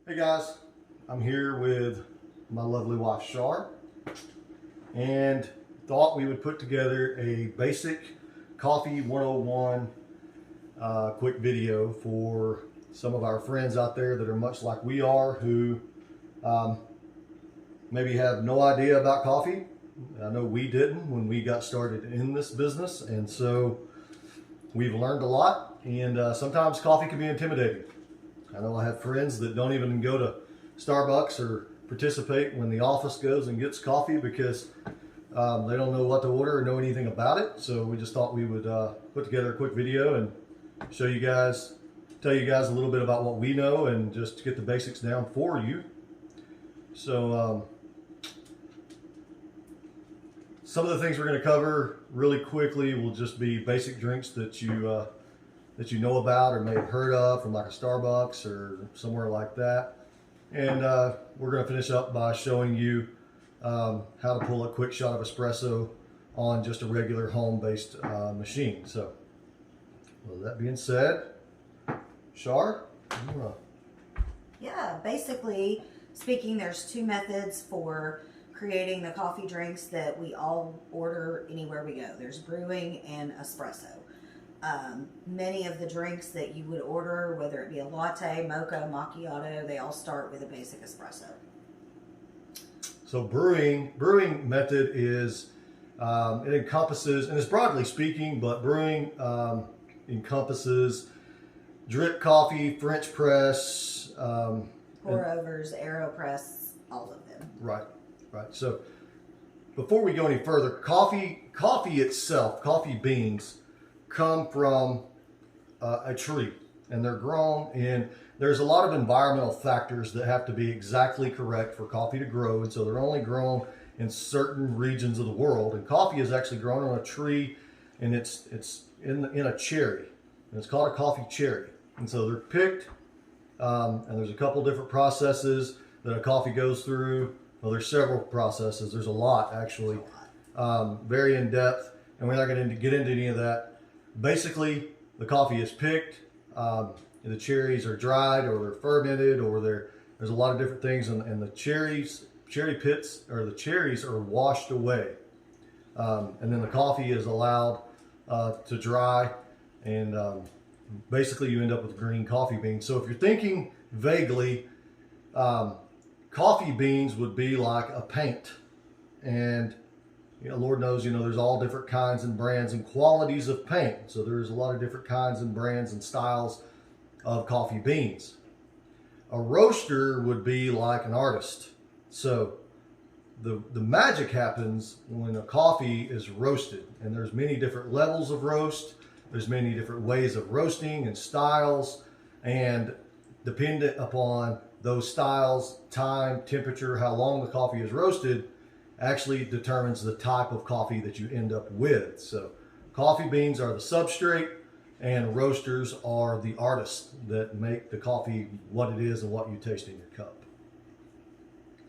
Hey guys, I'm here with my lovely wife Shar, and thought we would put together a basic coffee 101 quick video for some of our friends out there that are much like we are, who um, maybe have no idea about coffee. I know we didn't when we got started in this business, and so we've learned a lot, and sometimes coffee can be intimidating. I know I have friends that don't even go to Starbucks or participate when the office goes and gets coffee because they don't know what to order or know anything about it. So we just thought we would put together a quick video and show you guys, tell you guys a little bit about what we know and just get the basics down for you. So some of the things we're going to cover really quickly will just be basic drinks that you know about or may have heard of from like a Starbucks or somewhere like that. And we're going to finish up by showing you how to pull a quick shot of espresso on just a regular home-based machine. So with that being said, Shar, Yeah, basically speaking, there's two methods for creating the coffee drinks that we all order anywhere we go. There's brewing and espresso. Many of the drinks that you would order, whether it be a latte, mocha, macchiato, they all start with a basic espresso. So brewing method is it encompasses, and it's broadly speaking, but brewing encompasses drip coffee, French press, Pour overs, AeroPress, all of them. Right. So before we go any further, coffee itself, coffee beans come from a tree, and they're grown in. There's a lot of environmental factors that have to be exactly correct for coffee to grow, and so they're only grown in certain regions of the world. And coffee is actually grown on a tree, and it's in a cherry, and it's called a coffee cherry. And so they're picked, and there's a couple different processes that a coffee goes through. Well, there's several processes. There's a lot actually, very in depth, and we're not going to get into any of that. Basically, the coffee is picked. The cherries are dried, or they're fermented, or there's a lot of different things, and the cherry pits or the cherries are washed away, and then the coffee is allowed to dry, and basically you end up with green coffee beans. So if you're thinking vaguely, coffee beans would be like a paint, and Lord knows, there's all different kinds and brands and qualities of paint. So there's a lot of different kinds and brands and styles of coffee beans. A roaster would be like an artist. So the magic happens when a coffee is roasted, and there's many different levels of roast. There's many different ways of roasting and styles, and dependent upon those styles, time, temperature, how long the coffee is roasted, actually determines the type of coffee that you end up with. So coffee beans are the substrate, and roasters are the artists that make the coffee what it is and what you taste in your cup.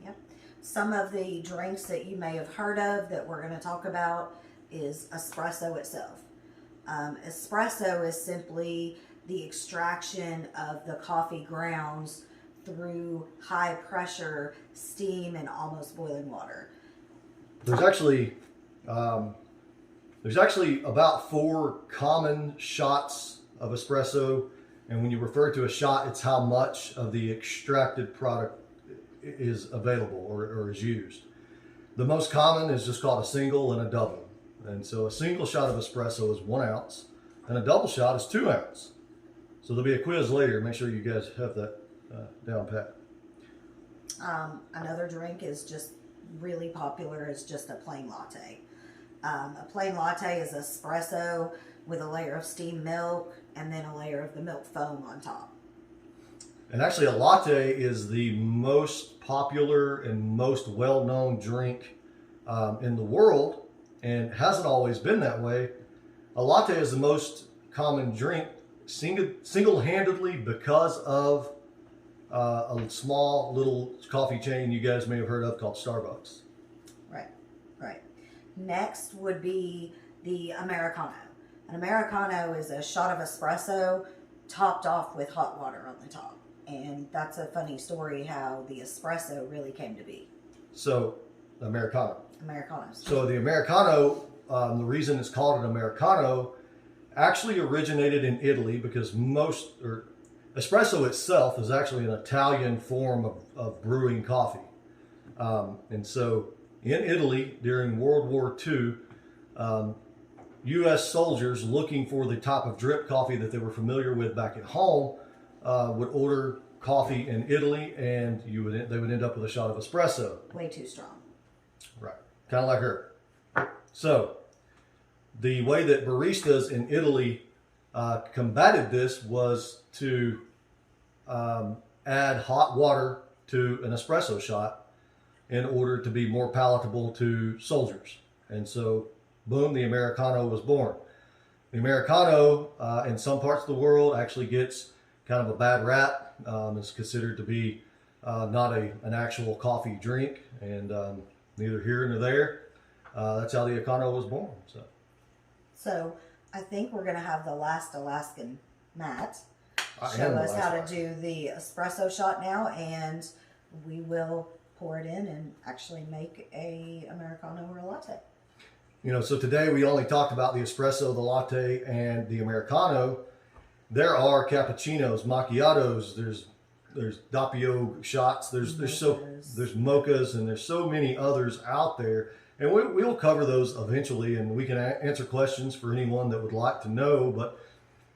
Yep. Some of the drinks that you may have heard of that we're going to talk about is espresso itself. Espresso is simply the extraction of the coffee grounds through high pressure steam and almost boiling water. There's actually about 4 common shots of espresso, and when you refer to a shot, it's how much of the extracted product is available or is used. The most common is just called a single and a double, and so a single shot of espresso is 1 ounce, and a double shot is 2 ounces. So there'll be a quiz later. Make sure you guys have that down pat. Another drink is just really popular, is just a plain latte. A plain latte is espresso with a layer of steamed milk and then a layer of the milk foam on top. And actually, a latte is the most popular and most well-known drink in the world, and hasn't always been that way. A latte is the most common drink single-handedly because of a small little coffee chain you guys may have heard of called Starbucks. Right. Next would be the Americano. An Americano is a shot of espresso topped off with hot water on the top. And that's a funny story how the espresso really came to be. So, Americano. Americanos. So the Americano, the reason it's called an Americano, actually originated in Italy because espresso itself is actually an Italian form of brewing coffee. And so in Italy during World War II, U.S. soldiers looking for the type of drip coffee that they were familiar with back at home would order coffee in Italy, and they would end up with a shot of espresso. Way too strong. Right, kind of like her. So the way that baristas in Italy combated this was to add hot water to an espresso shot in order to be more palatable to soldiers. And so, boom, the Americano was born. The Americano, in some parts of the world, actually gets kind of a bad rap. It's considered to be not an actual coffee drink, and neither here nor there. That's how the Americano was born. So I think we're going to have the last Alaskan, Matt, I show am the us last how to one. do the espresso shot now, and we will pour it in and actually make a Americano or a latte. You know, so today we only talked about the espresso, the latte, and the Americano. There are cappuccinos, macchiatos. There's doppio shots. There's mochas, and there's so many others out there. And we'll cover those eventually, and we can answer questions for anyone that would like to know. But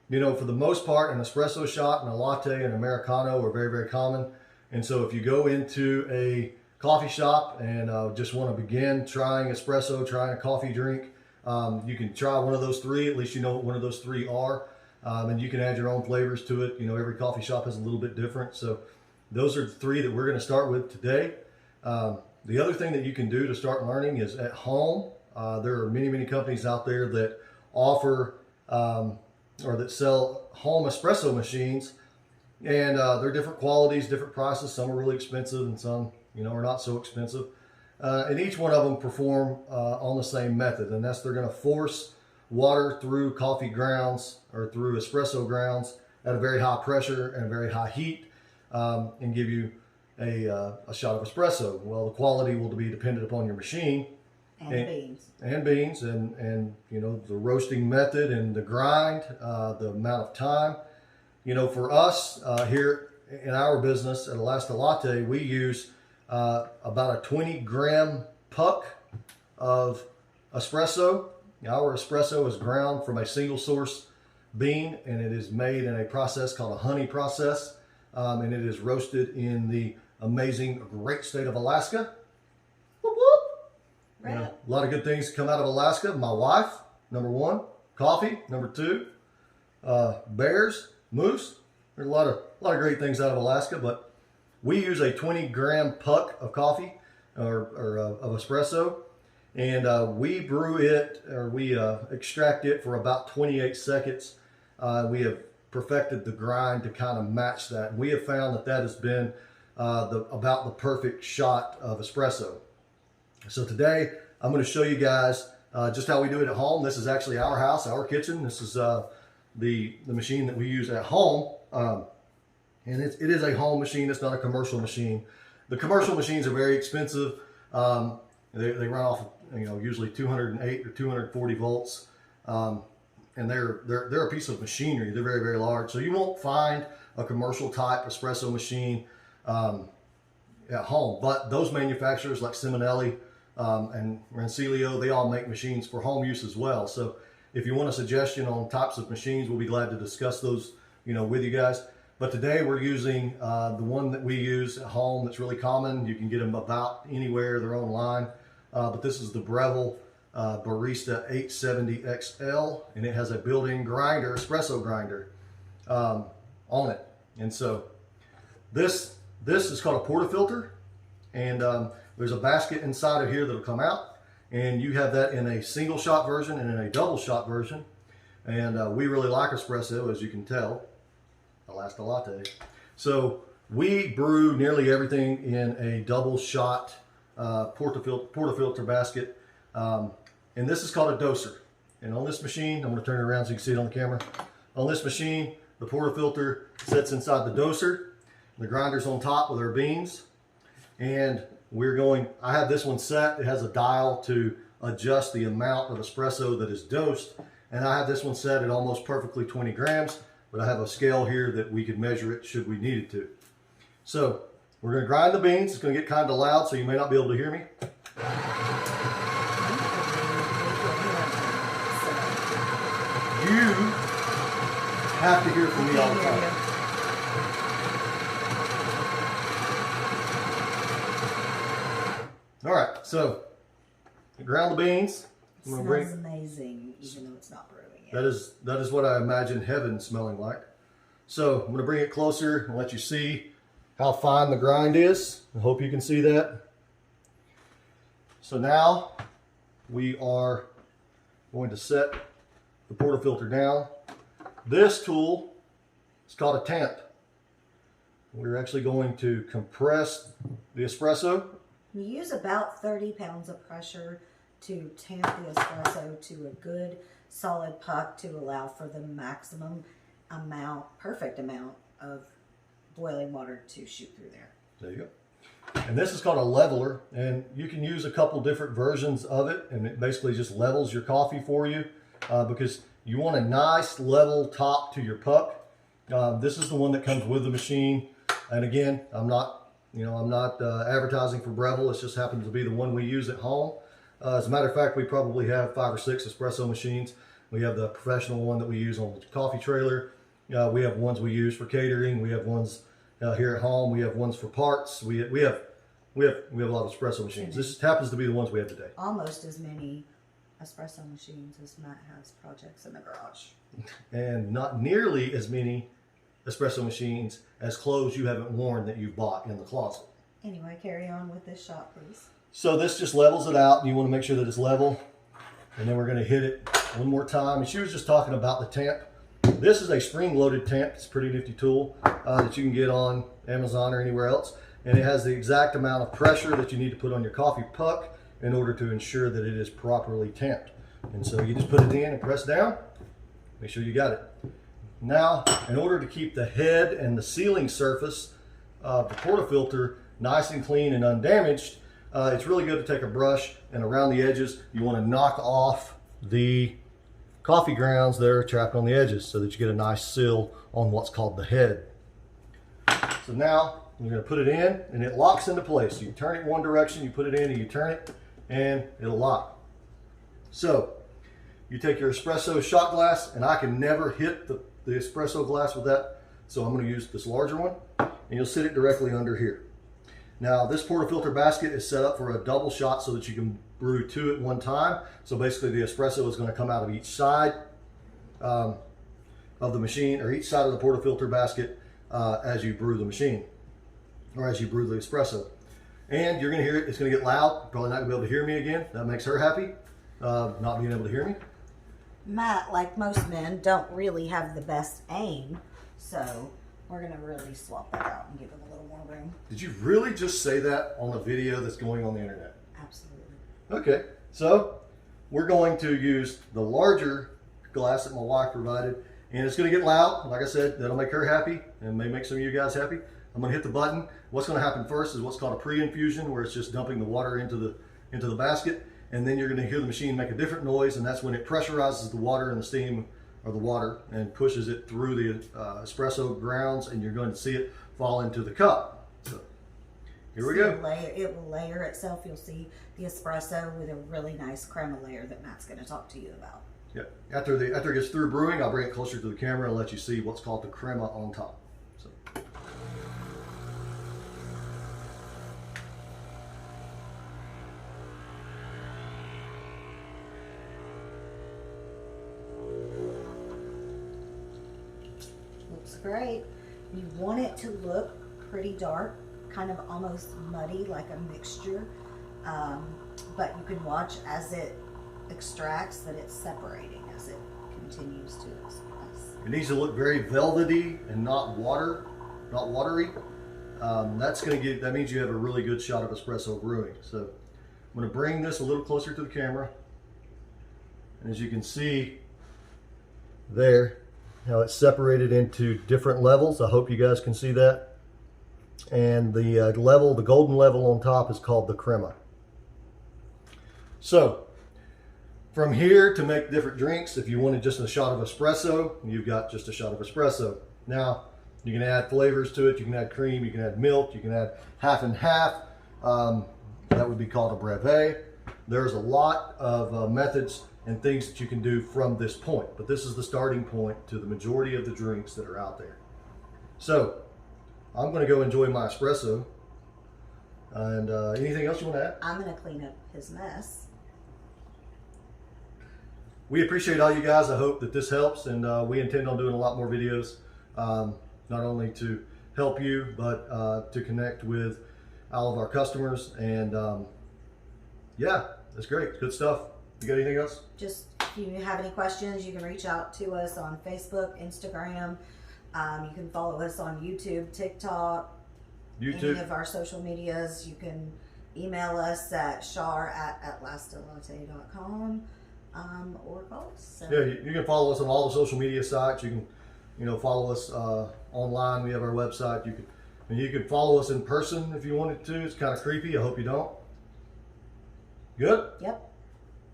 you know, for the most part, an espresso shot and a latte and Americano are very, very common. And so if you go into a coffee shop and just want to begin trying espresso, trying a coffee drink, you can try one of those three. At least you know what one of those three are. And you can add your own flavors to it. You know, every coffee shop is a little bit different. So those are the three that we're going to start with today. The other thing that you can do to start learning is at home. There are many, many companies out there that offer or that sell home espresso machines. And they're different qualities, different prices. Some are really expensive and some, you know, are not so expensive. And each one of them perform on the same method. And that's they're going to force water through coffee grounds or through espresso grounds at a very high pressure and a very high heat and give you a shot of espresso. Well, the quality will be dependent upon your machine. And beans and you know, the roasting method and the grind, the amount of time. You know, for us here in our business at Alaska Latte, we use about a 20-gram puck of espresso. Our espresso is ground from a single source bean, and it is made in a process called a honey process, and it is roasted in the amazing, great state of Alaska. Whoop, whoop. Right. You know, a lot of good things come out of Alaska. My wife, number one. Coffee, number two. Bears, moose. There's a lot of great things out of Alaska, but we use a 20-gram puck of coffee or of espresso, and we brew it, or we extract it for about 28 seconds. We have perfected the grind to kind of match that. We have found that has been about the perfect shot of espresso. So today I'm going to show you guys just how we do it at home. This is actually our house, our kitchen. This is the machine that we use at home, and it is a home machine. It's not a commercial machine. The commercial machines are very expensive. They run off, you know, usually 208 or 240 volts, and they're a piece of machinery. They're very, very large. So you won't find a commercial type espresso machine at home. But those manufacturers like Simonelli and Rancilio, they all make machines for home use as well. So if you want a suggestion on types of machines, we'll be glad to discuss those, you know, with you guys. But today we're using the one that we use at home that's really common. You can get them about anywhere. They're online. But this is the Breville Barista 870 XL, and it has a built-in grinder, espresso grinder, on it. And so this is called a portafilter, and there's a basket inside of here that'll come out, and you have that in a single shot version and in a double shot version. And we really like espresso, as you can tell. Alaska Latte. So we brew nearly everything in a double shot portafilter basket, and this is called a doser. And on this machine, I'm going to turn it around so you can see it on the camera. On this machine, the portafilter sits inside the doser, The grinder's on top with our beans. And I have this one set. It has a dial to adjust the amount of espresso that is dosed. And I have this one set at almost perfectly 20 grams, but I have a scale here that we could measure it should we need it to. So we're gonna grind the beans. It's gonna get kind of loud, so you may not be able to hear me. You have to hear from me all the time. All right, so ground the beans. I'm gonna Smells amazing, even though it's not brewing yet. That is what I imagine heaven smelling like. So I'm gonna bring it closer and let you see how fine the grind is. I hope you can see that. So now we are going to set the portafilter down. This tool is called a tamp. We're actually going to compress the espresso. You use about 30 pounds of pressure to tamp the espresso to a good solid puck to allow for the maximum amount, perfect amount of boiling water to shoot through there. There you go. And this is called a leveler, and you can use a couple different versions of it, and it basically just levels your coffee for you because you want a nice level top to your puck. This is the one that comes with the machine, and again, I'm not advertising for Breville. It just happens to be the one we use at home. As a matter of fact, we probably have 5 or 6 espresso machines. We have the professional one that we use on the coffee trailer. We have ones we use for catering. We have ones here at home. We have ones for parts. We have a lot of espresso machines. This just happens to be the ones we have today. Almost as many espresso machines as Matt has projects in the garage. And not nearly as many espresso machines as clothes you haven't worn that you've bought in the closet. Anyway, carry on with this shot, please. So this just levels it out. You want to make sure that it's level. And then we're going to hit it one more time. And she was just talking about the tamp. This is a spring-loaded tamp. It's a pretty nifty tool that you can get on Amazon or anywhere else. And it has the exact amount of pressure that you need to put on your coffee puck in order to ensure that it is properly tamped. And so you just put it in and press down. Make sure you got it. Now, in order to keep the head and the sealing surface of the portafilter nice and clean and undamaged, it's really good to take a brush and around the edges, you want to knock off the coffee grounds that are trapped on the edges so that you get a nice seal on what's called the head. So now you're going to put it in and it locks into place. You turn it one direction, you put it in and you turn it and it'll lock. So you take your espresso shot glass, and I can never hit the espresso glass with that, so I'm going to use this larger one, and you'll sit it directly under here. Now this portafilter basket is set up for a double shot so that you can brew 2 at one time. So basically the espresso is going to come out of each side of the machine, or each side of the portafilter basket as you brew the machine, or as you brew the espresso. And you're going to hear it, it's going to get loud, probably not going to be able to hear me again. That makes her happy, not being able to hear me. Matt, like most men, don't really have the best aim, so we're going to really swap that out and give him a little more room. Did you really just say that on the video that's going on the internet? Absolutely. Okay, so we're going to use the larger glass that my wife provided, and it's going to get loud. Like I said, that'll make her happy and may make some of you guys happy. I'm going to hit the button. What's going to happen first is what's called a pre-infusion, where it's just dumping the water into the basket. And then you're going to hear the machine make a different noise, and that's when it pressurizes the water and the steam, or the water, and pushes it through the espresso grounds, and you're going to see it fall into the cup. So here we go. It will layer itself. You'll see the espresso with a really nice crema layer that Matt's going to talk to you about. Yeah. After it gets through brewing, I'll bring it closer to the camera and let you see what's called the crema on top. So. Looks great. You want it to look pretty dark, kind of almost muddy, like a mixture. But you can watch as it extracts that it's separating as it continues to express. It needs to look very velvety and not watery. That means you have a really good shot of espresso brewing. So I'm going to bring this a little closer to the camera. And as you can see there, how it's separated into different levels. I hope you guys can see that. and the the golden level on top is called the crema. So from here to make different drinks, if you wanted just a shot of espresso, you've got just a shot of espresso. Now you can add flavors to it. You can add cream, you can add milk, you can add half and half. That would be called a brevet. There's a lot of methods and things that you can do from this point, but this is the starting point to the majority of the drinks that are out there. So I'm going to go enjoy my espresso. And anything else you want to add? I'm going to clean up his mess. We appreciate all you guys. I hope that this helps, and we intend on doing a lot more videos, not only to help you, but to connect with all of our customers. And yeah, that's great. Good stuff. You got anything else? Just if you have any questions, you can reach out to us on Facebook, Instagram. You can follow us on YouTube, TikTok, any of our social medias. You can email us at shar@atlastilatte.com or call us. So. Yeah, you can follow us on all the social media sites. You can, follow us online. We have our website. You can follow us in person if you wanted to. It's kind of creepy. I hope you don't. Good? Yep.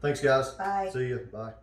Thanks, guys. Bye. See you. Bye.